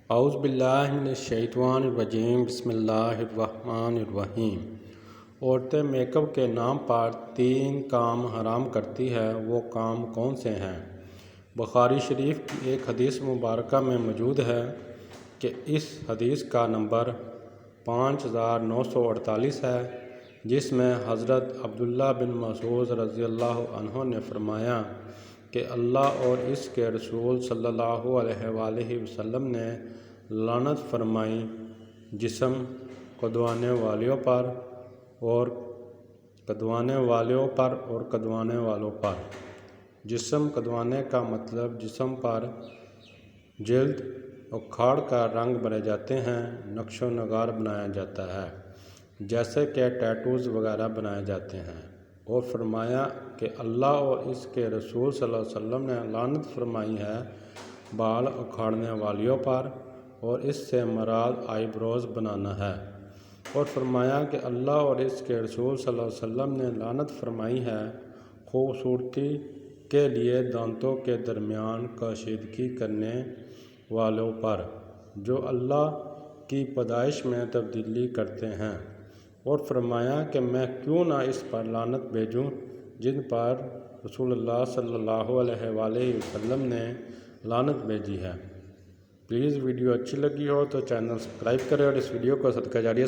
اعوذ باللہ من الشیطان الرجیم، بسم اللہ الرحمن الرحیم۔ عورتیں میک اپ کے نام پر 3 کام حرام کرتی ہے، وہ کام کون سے ہیں؟ بخاری شریف کی ایک حدیث مبارکہ میں موجود ہے کہ اس حدیث کا نمبر 5948 ہے، جس میں حضرت عبداللہ بن مسعود رضی اللہ عنہ نے فرمایا کہ اللہ اور اس کے رسول صلی اللہ علیہ وآلہ وسلم نے لعنت فرمائی جسم کدوانے والوں پر اور کدوانے والوں پر۔ جسم کدوانے کا مطلب جسم پر جلد اکھاڑ کر رنگ بھرے جاتے ہیں، نقش و نگار بنایا جاتا ہے، جیسے کہ ٹیٹوز وغیرہ بنائے جاتے ہیں، اور فرمایا کہ اللہ اور اس کے رسول صلی اللہ علیہ وسلم نے لعنت فرمائی ہے بال اکھاڑنے والوں پر، اور اس سے مراد آئی بروز بنانا ہے، اور فرمایا کہ اللہ اور اس کے رسول صلی اللہ علیہ وسلم نے لعنت فرمائی ہے خوبصورتی کے لیے دانتوں کے درمیان کشیدگی کرنے والوں پر، جو اللہ کی پیدائش میں تبدیلی کرتے ہیں، اور فرمایا کہ میں کیوں نہ اس پر لعنت بھیجوں جن پر رسول اللہ صلی اللہ علیہ وآلہ وسلم نے لعنت بھیجی ہے۔ پلیز ویڈیو اچھی لگی ہو تو چینل سبسکرائب کریں اور اس ویڈیو کو صدقہ جاریہ